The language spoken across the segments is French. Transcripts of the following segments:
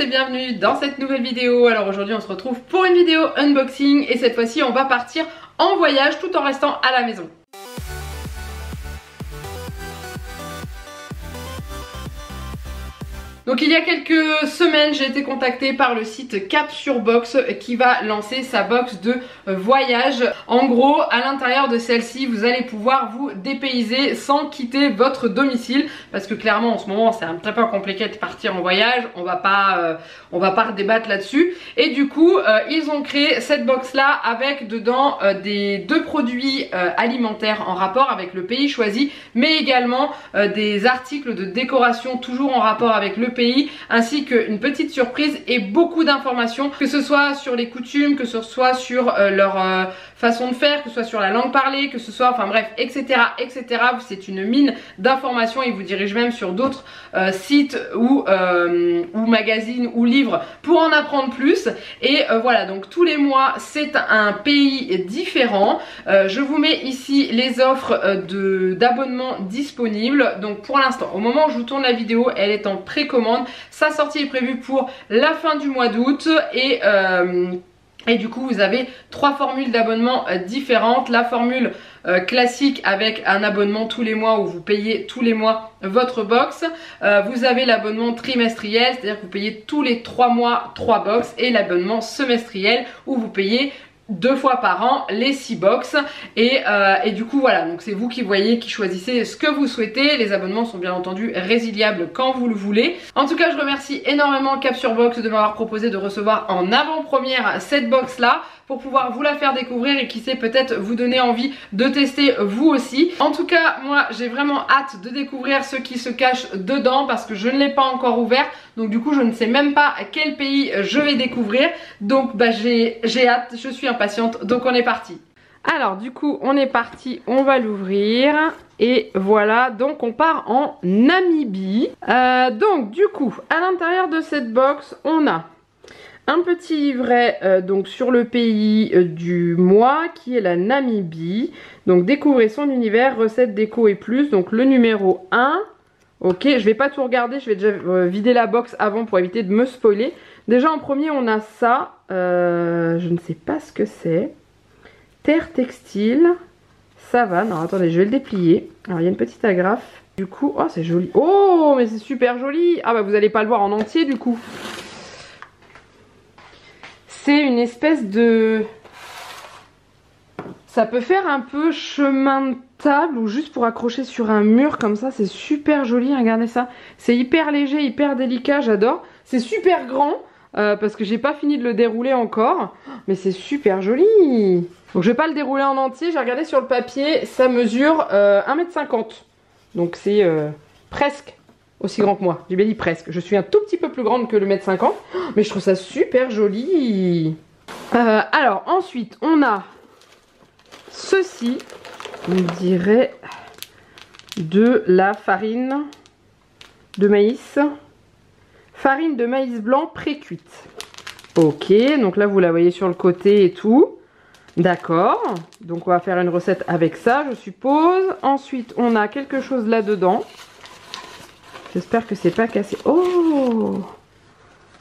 bienvenue dans cette nouvelle vidéo. Alors aujourd'hui on se retrouve pour une vidéo unboxing et cette fois-ci on va partir en voyage tout en restant à la maison. Donc il y a quelques semaines, j'ai été contactée par le site Capsurbox qui va lancer sa box de voyage. En gros, à l'intérieur de celle-ci, vous allez pouvoir vous dépayser sans quitter votre domicile. Parce que clairement, en ce moment, c'est un très peu compliqué de partir en voyage. On va pas redébattre là-dessus. Et du coup, ils ont créé cette box-là avec dedans des deux produits alimentaires en rapport avec le pays choisi, mais également des articles de décoration toujours en rapport avec le pays, ainsi qu'une petite surprise et beaucoup d'informations, que ce soit sur les coutumes, que ce soit sur leur façon de faire, que ce soit sur la langue parlée, que ce soit, enfin bref, etc. etc. C'est une mine d'informations. Il vous dirige même sur d'autres sites ou magazines ou livres pour en apprendre plus. Et voilà, donc tous les mois c'est un pays différent. Je vous mets ici les offres d'abonnement disponibles. Donc pour l'instant, au moment où je vous tourne la vidéo, elle est en précommande. Sa sortie est prévue pour la fin du mois d'août et du coup vous avez trois formules d'abonnement différentes. La formule classique avec un abonnement tous les mois où vous payez tous les mois votre box. Vous avez l'abonnement trimestriel, c'est-à-dire que vous payez tous les 3 mois 3 box, et l'abonnement semestriel où vous payez 2 fois par an les 6 box et du coup voilà, donc c'est vous qui voyez, qui choisissez ce que vous souhaitez. Les abonnements sont bien entendu résiliables quand vous le voulez. En tout cas, je remercie énormément Capsurbox de m'avoir proposé de recevoir en avant-première cette box là pour pouvoir vous la faire découvrir et qui sait peut-être vous donner envie de tester vous aussi. En tout cas, moi j'ai vraiment hâte de découvrir ce qui se cache dedans parce que je ne l'ai pas encore ouvert, donc du coup je ne sais même pas quel pays je vais découvrir. Donc bah j'ai hâte, je suis impatiente, donc on est parti. Alors du coup on est parti, on va l'ouvrir et voilà, donc on part en Namibie. Donc du coup à l'intérieur de cette box on a un petit livret donc sur le pays du mois qui est la Namibie. Donc découvrez son univers, recettes, déco et plus. Donc le numéro 1. Ok, je vais pas tout regarder, je vais déjà vider la box avant pour éviter de me spoiler. Déjà en premier on a ça, je ne sais pas ce que c'est. Terre textile, savane. Alors attendez, je vais le déplier. Alors il y a une petite agrafe. Du coup, oh c'est joli. Oh mais c'est super joli. Ah bah vous allez pas le voir en entier du coup. C'est une espèce de... Ça peut faire un peu chemin de table ou juste pour accrocher sur un mur comme ça. C'est super joli, regardez ça. C'est hyper léger, hyper délicat, j'adore. C'est super grand parce que j'ai pas fini de le dérouler encore. Mais c'est super joli. Donc je vais pas le dérouler en entier. J'ai regardé sur le papier, ça mesure 1,50 m. Donc c'est presque aussi grand que moi. J'ai bien dit presque. Je suis un tout petit peu plus grande que le 1,50 m. Mais je trouve ça super joli. Alors ensuite on a ceci. On dirait de la farine de maïs. Farine de maïs blanc pré-cuite. Ok, donc là vous la voyez sur le côté et tout. D'accord. Donc on va faire une recette avec ça je suppose. Ensuite on a quelque chose là-dedans. J'espère que c'est pas cassé. Oh!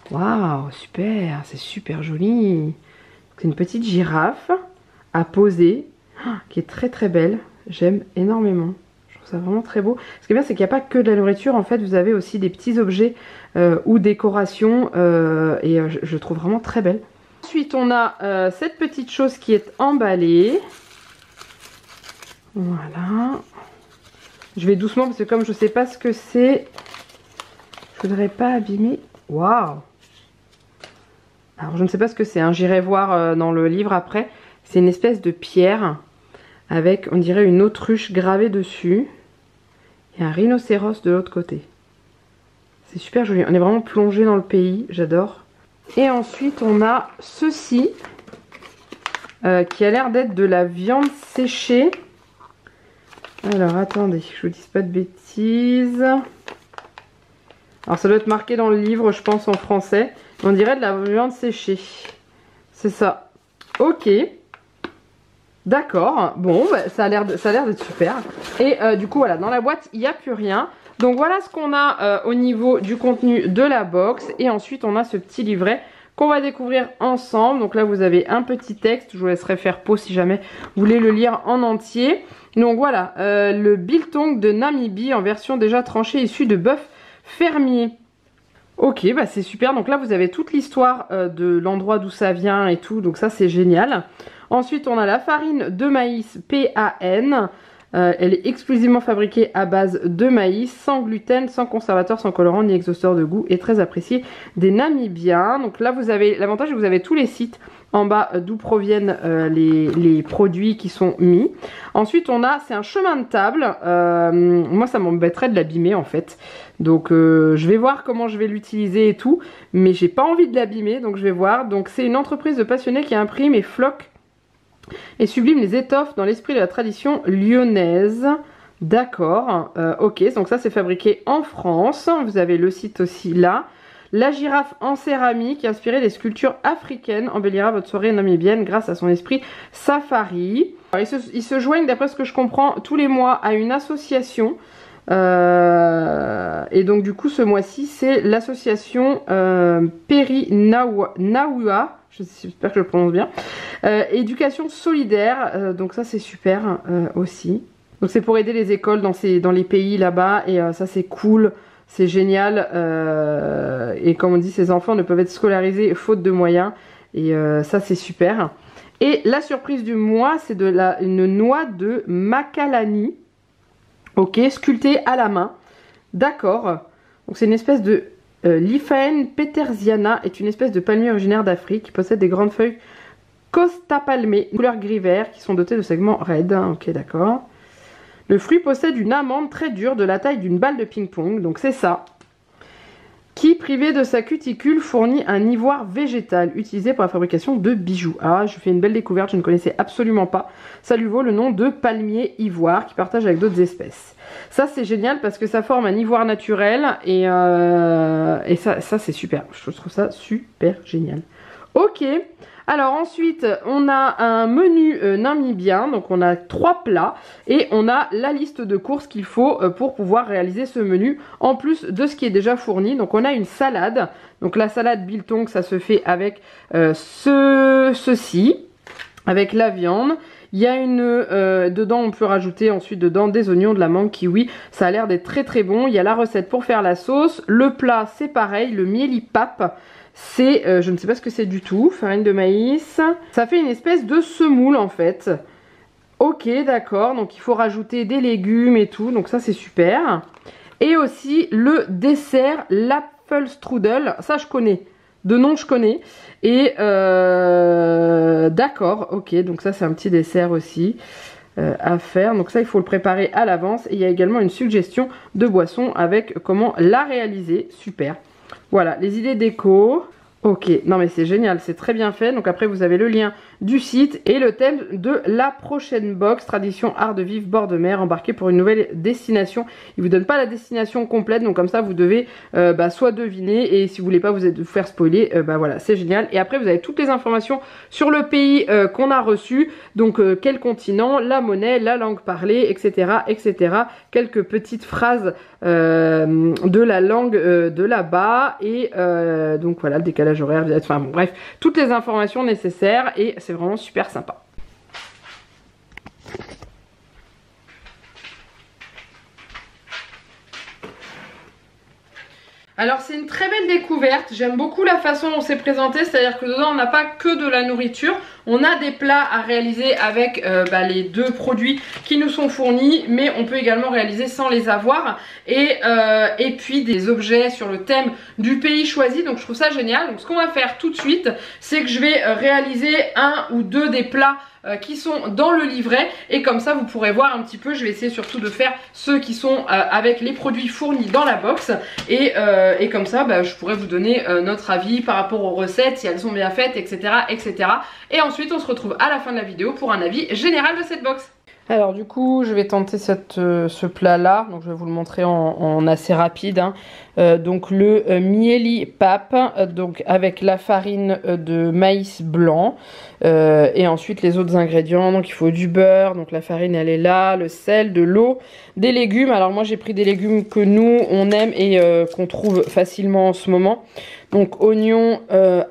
Waouh, super, c'est super joli. C'est une petite girafe à poser qui est très très belle. J'aime énormément. Je trouve ça vraiment très beau. Ce qui est bien, c'est qu'il n'y a pas que de la nourriture. En fait, vous avez aussi des petits objets ou décorations et je trouve vraiment très belle. Ensuite, on a cette petite chose qui est emballée. Voilà. Je vais doucement parce que comme je ne sais pas ce que c'est, je voudrais pas abîmer. Waouh! Alors je ne sais pas ce que c'est, hein. J'irai voir dans le livre après. C'est une espèce de pierre avec, on dirait, une autruche gravée dessus. Et un rhinocéros de l'autre côté. C'est super joli. On est vraiment plongé dans le pays, j'adore. Et ensuite on a ceci qui a l'air d'être de la viande séchée. Alors attendez, je vous dise pas de bêtises. Alors ça doit être marqué dans le livre, je pense en français. On dirait de la viande séchée. C'est ça. Ok. D'accord. Bon, bah, ça a l'air d'être super. Et du coup voilà, dans la boîte il n'y a plus rien. Donc voilà ce qu'on a au niveau du contenu de la box. Et ensuite on a ce petit livret qu'on va découvrir ensemble. Donc là vous avez un petit texte, je vous laisserai faire pause si jamais vous voulez le lire en entier. Donc voilà, le biltong de Namibie en version déjà tranchée issue de bœuf fermier. Ok, bah c'est super. Donc là vous avez toute l'histoire de l'endroit d'où ça vient et tout, donc ça c'est génial. Ensuite on a la farine de maïs PAN. Elle est exclusivement fabriquée à base de maïs, sans gluten, sans conservateur, sans colorant ni exhausteur de goût et très appréciée des Namibiens. Donc là vous avez l'avantage, vous avez tous les sites en bas d'où proviennent les produits qui sont mis. Ensuite on a, c'est un chemin de table, moi ça m'embêterait de l'abîmer en fait. Donc je vais voir comment je vais l'utiliser et tout, mais j'ai pas envie de l'abîmer, donc je vais voir. Donc c'est une entreprise de passionnés qui imprime et floque et sublime les étoffes dans l'esprit de la tradition lyonnaise. D'accord, ok, donc ça c'est fabriqué en France. Vous avez le site aussi là. La girafe en céramique, inspirée des sculptures africaines, embellira votre soirée namibienne grâce à son esprit safari. Alors, ils se joignent, d'après ce que je comprends, tous les mois à une association. Et donc du coup ce mois-ci c'est l'association Perinawa, j'espère que je le prononce bien, éducation solidaire, donc ça c'est super aussi. Donc c'est pour aider les écoles dans les pays là-bas et ça c'est cool. C'est génial et comme on dit, ces enfants ne peuvent être scolarisés faute de moyens et ça c'est super. Et la surprise du mois, c'est une noix de Makalani, ok, sculptée à la main. D'accord. Donc c'est une espèce de Lyphaen petersiana, est une espèce de palmier originaire d'Afrique qui possède des grandes feuilles costa palmées, couleur gris vert, qui sont dotées de segments raides. Ok, d'accord. Le fruit possède une amande très dure de la taille d'une balle de ping-pong, donc c'est ça, qui, privé de sa cuticule, fournit un ivoire végétal utilisé pour la fabrication de bijoux. Ah, je fais une belle découverte, je ne connaissais absolument pas. Ça lui vaut le nom de palmier ivoire, qui partage avec d'autres espèces. Ça c'est génial parce que ça forme un ivoire naturel et ça c'est super. Je trouve ça super génial. Ok. Alors ensuite, on a un menu namibien, donc on a 3 plats et on a la liste de courses qu'il faut pour pouvoir réaliser ce menu, en plus de ce qui est déjà fourni. Donc on a une salade, donc la salade biltong, ça se fait avec ceci, avec la viande. Il y a dedans on peut rajouter ensuite dedans des oignons, de la mangue, kiwi, ça a l'air d'être très très bon. Il y a la recette pour faire la sauce, le plat c'est pareil, le mielipap. C'est, je ne sais pas ce que c'est du tout, farine de maïs. Ça fait une espèce de semoule en fait. Ok, d'accord, donc il faut rajouter des légumes et tout, donc ça c'est super. Et aussi le dessert, l'Apfelstrudel, ça je connais. De nom je connais. Et d'accord, ok, donc ça c'est un petit dessert aussi à faire. Donc ça il faut le préparer à l'avance. Et il y a également une suggestion de boisson avec comment la réaliser, super. Voilà, les idées déco. Ok, non mais c'est génial, c'est très bien fait. Donc après vous avez le lien du site et le thème de la prochaine box, tradition art de vivre bord de mer, embarqué pour une nouvelle destination. Il vous donne pas la destination complète, donc comme ça vous devez soit deviner, et si vous voulez pas vous faire spoiler, voilà, c'est génial. Et après vous avez toutes les informations sur le pays qu'on a reçu, donc quel continent, la monnaie, la langue parlée, etc. etc. Quelques petites phrases de la langue de là-bas, et donc voilà, le décalage horaire, enfin bon, bref, toutes les informations nécessaires, et c'est vraiment super sympa. Alors c'est une très belle découverte, j'aime beaucoup la façon dont c'est présenté, c'est-à-dire que dedans on n'a pas que de la nourriture, on a des plats à réaliser avec les 2 produits qui nous sont fournis, mais on peut également réaliser sans les avoir, et puis des objets sur le thème du pays choisi, donc je trouve ça génial. Donc ce qu'on va faire tout de suite, c'est que je vais réaliser 1 ou 2 des plats qui sont dans le livret, et comme ça vous pourrez voir un petit peu. Je vais essayer surtout de faire ceux qui sont avec les produits fournis dans la box, et comme ça je pourrais vous donner notre avis par rapport aux recettes, si elles sont bien faites, etc. etc. Et ensuite on se retrouve à la fin de la vidéo pour un avis général de cette box. Alors du coup je vais tenter ce plat là, donc je vais vous le montrer en assez rapide, hein. donc le Mieli Pap, donc avec la farine de maïs blanc et ensuite les autres ingrédients. Donc il faut du beurre, donc la farine elle est là, le sel, de l'eau, des légumes. Alors moi j'ai pris des légumes que nous on aime et qu'on trouve facilement en ce moment. Donc oignons,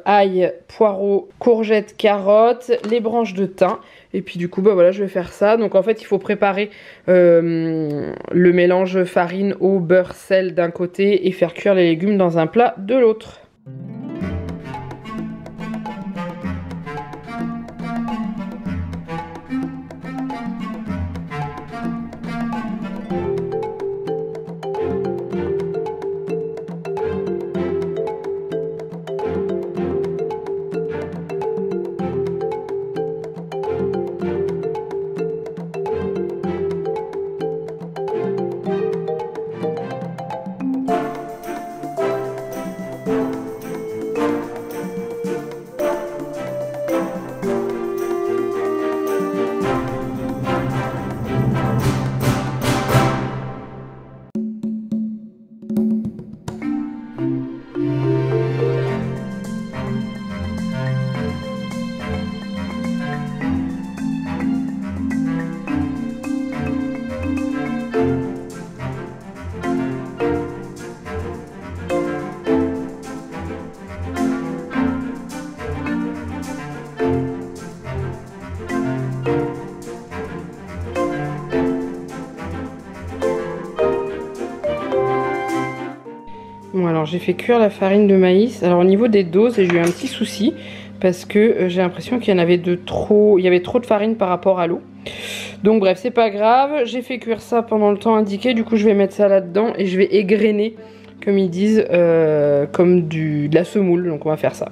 ail, poireaux, courgettes, carottes, les branches de thym. Et puis du coup bah voilà, je vais faire ça. Donc en fait il faut préparer le mélange farine, eau, beurre, sel d'un côté et faire cuire les légumes dans un plat de l'autre. Bon alors j'ai fait cuire la farine de maïs. Alors au niveau des doses, j'ai eu un petit souci parce que j'ai l'impression qu'il y en avait il y avait trop de farine par rapport à l'eau. Donc bref, c'est pas grave, j'ai fait cuire ça pendant le temps indiqué, du coup je vais mettre ça là-dedans et je vais égrener, comme ils disent, comme de la semoule, donc on va faire ça.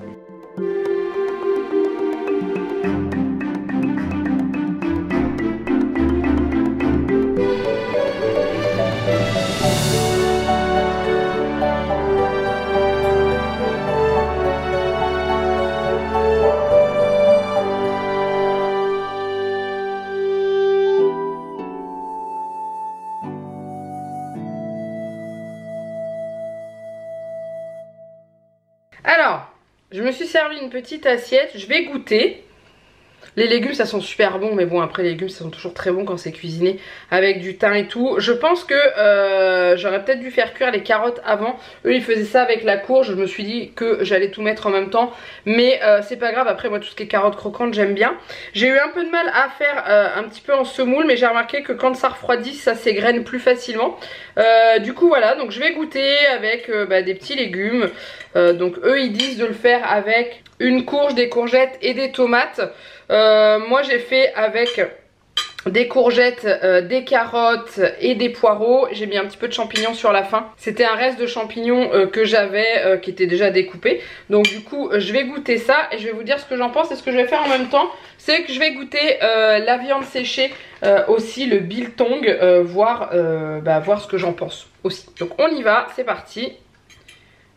Alors, je me suis servi une petite assiette, je vais goûter. Les légumes ça sent super bon, mais bon après les légumes ça sent toujours très bon quand c'est cuisiné avec du thym et tout. Je pense que j'aurais peut-être dû faire cuire les carottes avant. Eux ils faisaient ça avec la courge, je me suis dit que j'allais tout mettre en même temps. Mais c'est pas grave, après moi tout ce qui est carottes croquantes j'aime bien. J'ai eu un peu de mal à faire un petit peu en semoule, mais j'ai remarqué que quand ça refroidit ça s'égrène plus facilement. Du coup voilà, donc je vais goûter avec des petits légumes. Donc eux ils disent de le faire avec une courge, des courgettes et des tomates. Moi j'ai fait avec des courgettes, des carottes et des poireaux. J'ai mis un petit peu de champignons sur la fin. C'était un reste de champignons que j'avais qui était déjà découpé. Donc du coup je vais goûter ça et je vais vous dire ce que j'en pense. Et ce que je vais faire en même temps, c'est que je vais goûter la viande séchée, aussi le biltong, voir ce que j'en pense aussi. Donc on y va, c'est parti.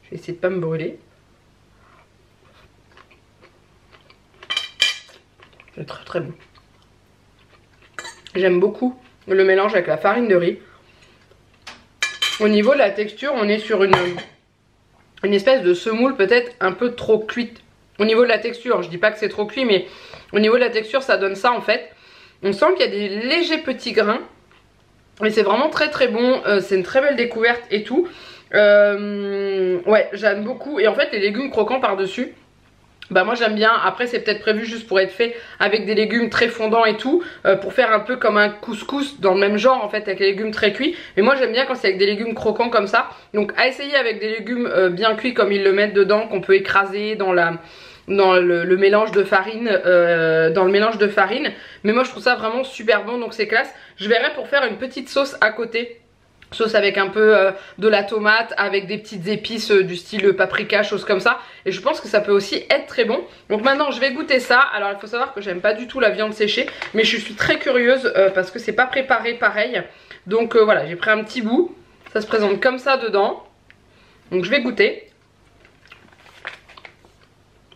Je vais essayer de pas me brûler. C'est très très bon. J'aime beaucoup le mélange avec la farine de riz. Au niveau de la texture, on est sur une espèce de semoule peut-être un peu trop cuite. Au niveau de la texture, je dis pas que c'est trop cuit, mais au niveau de la texture, ça donne ça en fait. On sent qu'il y a des légers petits grains. Et c'est vraiment très très bon. C'est une très belle découverte et tout. Ouais, j'aime beaucoup. Et en fait, les légumes croquants par-dessus, bah moi j'aime bien. Après c'est peut-être prévu juste pour être fait avec des légumes très fondants et tout, pour faire un peu comme un couscous dans le même genre en fait, avec les légumes très cuits. Mais moi j'aime bien quand c'est avec des légumes croquants comme ça. Donc à essayer avec des légumes bien cuits comme ils le mettent dedans, qu'on peut écraser dans le mélange de farine, mais moi je trouve ça vraiment super bon, donc c'est classe. Je verrai pour faire une petite sauce à côté. Sauce avec un peu de la tomate, avec des petites épices du style paprika, choses comme ça. Et je pense que ça peut aussi être très bon. Donc maintenant je vais goûter ça. Alors il faut savoir que j'aime pas du tout la viande séchée, mais je suis très curieuse parce que c'est pas préparé pareil. Donc voilà, j'ai pris un petit bout. Ça se présente comme ça dedans. Donc je vais goûter.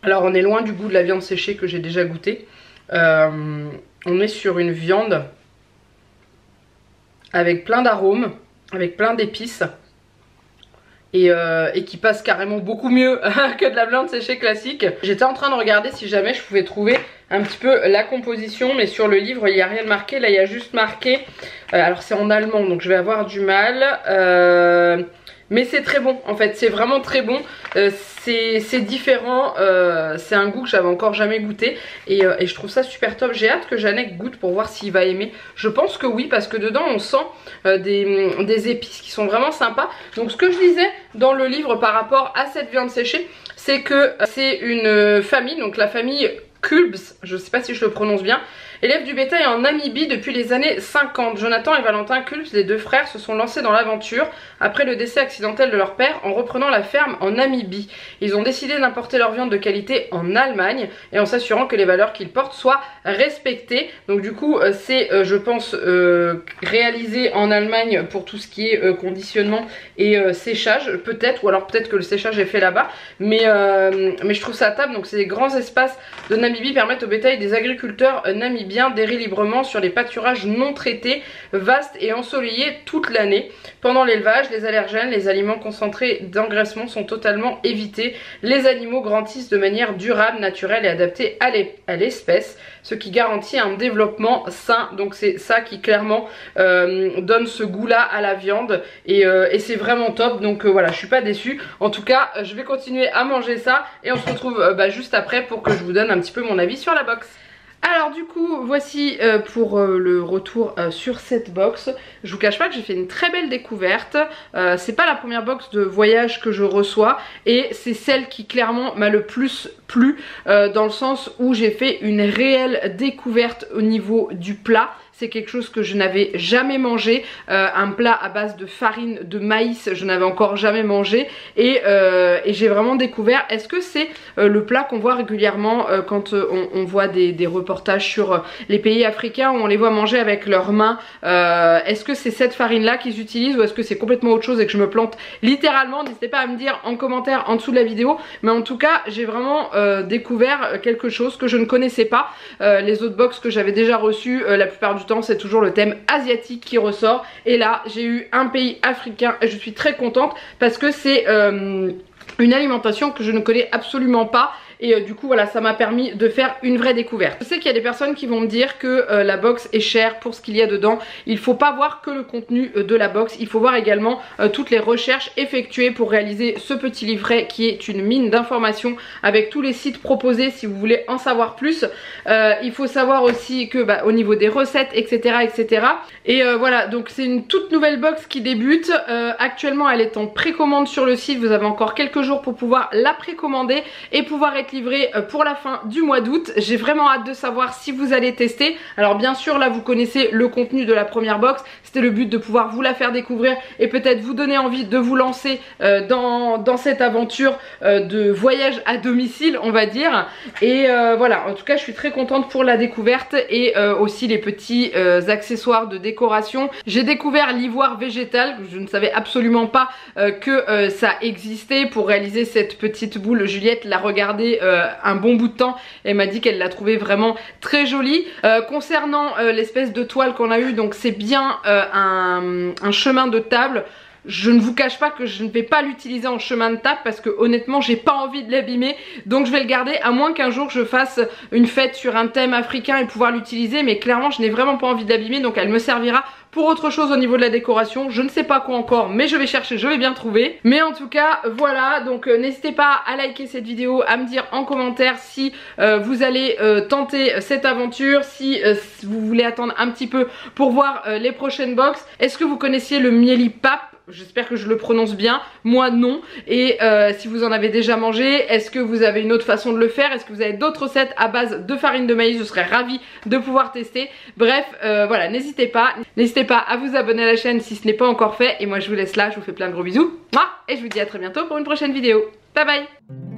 Alors on est loin du goût de la viande séchée que j'ai déjà goûté. On est sur une viande avec plein d'arômes, avec plein d'épices, et qui passe carrément beaucoup mieux que de la viande séchée classique. J'étais en train de regarder si jamais je pouvais trouver un petit peu la composition, mais sur le livre il n'y a rien de marqué. Là il y a juste marqué, alors c'est en allemand donc je vais avoir du mal, mais c'est très bon en fait, c'est vraiment très bon, c'est différent, c'est un goût que j'avais encore jamais goûté et je trouve ça super top. J'ai hâte que Janek goûte pour voir s'il va aimer. Je pense que oui, parce que dedans on sent des épices qui sont vraiment sympas. Donc ce que je disais dans le livre par rapport à cette viande séchée, c'est que c'est une famille, donc la famille Kulbs, je sais pas si je le prononce bien, élève du bétail en Namibie depuis les années 50. Jonathan et Valentin Kulbs, les deux frères, se sont lancés dans l'aventure après le décès accidentel de leur père en reprenant la ferme en Namibie. Ils ont décidé d'importer leur viande de qualité en Allemagne et en s'assurant que les valeurs qu'ils portent soient respectées. Donc du coup c'est je pense réalisé en Allemagne pour tout ce qui est conditionnement et séchage peut-être, ou alors peut-être que le séchage est fait là-bas, mais je trouve ça à table. Donc ces grands espaces de Namibie permettent au bétail des agriculteurs namibiens d'errer librement sur les pâturages non traités, vastes et ensoleillés toute l'année. Pendant l'élevage, les allergènes, les aliments concentrés d'engraissement sont totalement évités. Les animaux grandissent de manière durable, naturelle et adaptée à l'espèce, ce qui garantit un développement sain. Donc c'est ça qui clairement donne ce goût-là à la viande et c'est vraiment top. Donc voilà, je suis pas déçue. En tout cas, je vais continuer à manger ça et on se retrouve juste après pour que je vous donne un petit peu mon avis sur la box. Alors du coup voici pour le retour sur cette box. Je vous cache pas que j'ai fait une très belle découverte, c'est pas la première box de voyage que je reçois et c'est celle qui clairement m'a le plus plu dans le sens où j'ai fait une réelle découverte au niveau du plat. C'est quelque chose que je n'avais jamais mangé, un plat à base de farine de maïs, je n'avais encore jamais mangé et j'ai vraiment découvert. Est-ce que c'est le plat qu'on voit régulièrement quand on voit des reportages sur les pays africains où on les voit manger avec leurs mains? Est-ce que c'est cette farine là qu'ils utilisent ou est-ce que c'est complètement autre chose et que je me plante littéralement? N'hésitez pas à me dire en commentaire en dessous de la vidéo, mais en tout cas j'ai vraiment découvert quelque chose que je ne connaissais pas. Les autres box que j'avais déjà reçues, la plupart du temps c'est toujours le thème asiatique qui ressort et là j'ai eu un pays africain et je suis très contente parce que c'est une alimentation que je ne connais absolument pas. Et du coup voilà, ça m'a permis de faire une vraie découverte. Je sais qu'il y a des personnes qui vont me dire que la box est chère pour ce qu'il y a dedans. Il faut pas voir que le contenu de la box, il faut voir également toutes les recherches effectuées pour réaliser ce petit livret qui est une mine d'informations avec tous les sites proposés si vous voulez en savoir plus. Il faut savoir aussi que au niveau des recettes etc etc. Et voilà, donc c'est une toute nouvelle box qui débute. Actuellement elle est en précommande sur le site, vous avez encore quelques jours pour pouvoir la précommander et pouvoir être livré pour la fin du mois d'août. J'ai vraiment hâte de savoir si vous allez tester. Alors bien sûr là vous connaissez le contenu de la première box, c'était le but de pouvoir vous la faire découvrir et peut-être vous donner envie de vous lancer dans cette aventure de voyage à domicile on va dire. Et voilà, en tout cas je suis très contente pour la découverte et aussi les petits accessoires de décoration. J'ai découvert l'ivoire végétal, je ne savais absolument pas que ça existait. Pour réaliser cette petite boule, Juliette l'a regardé un bon bout de temps et m'a dit qu'elle l'a trouvé vraiment très jolie. Concernant l'espèce de toile qu'on a eu, donc c'est bien un chemin de table. Je ne vous cache pas que je ne vais pas l'utiliser en chemin de table parce que honnêtement j'ai pas envie de l'abîmer, donc je vais le garder à moins qu'un jour je fasse une fête sur un thème africain et pouvoir l'utiliser, mais clairement je n'ai vraiment pas envie de l'abîmer, donc elle me servira pour autre chose au niveau de la décoration. Je ne sais pas quoi encore mais je vais chercher, je vais bien trouver. Mais en tout cas voilà, donc n'hésitez pas à liker cette vidéo, à me dire en commentaire si vous allez tenter cette aventure, si vous voulez attendre un petit peu pour voir les prochaines box. Est-ce que vous connaissiez le mieli pap? J'espère que je le prononce bien, moi non. Et si vous en avez déjà mangé, est-ce que vous avez une autre façon de le faire? Est-ce que vous avez d'autres recettes à base de farine de maïs? Je serais ravie de pouvoir tester. Bref, voilà, n'hésitez pas à vous abonner à la chaîne si ce n'est pas encore fait. Et moi je vous laisse là, je vous fais plein de gros bisous. Et je vous dis à très bientôt pour une prochaine vidéo. Bye bye.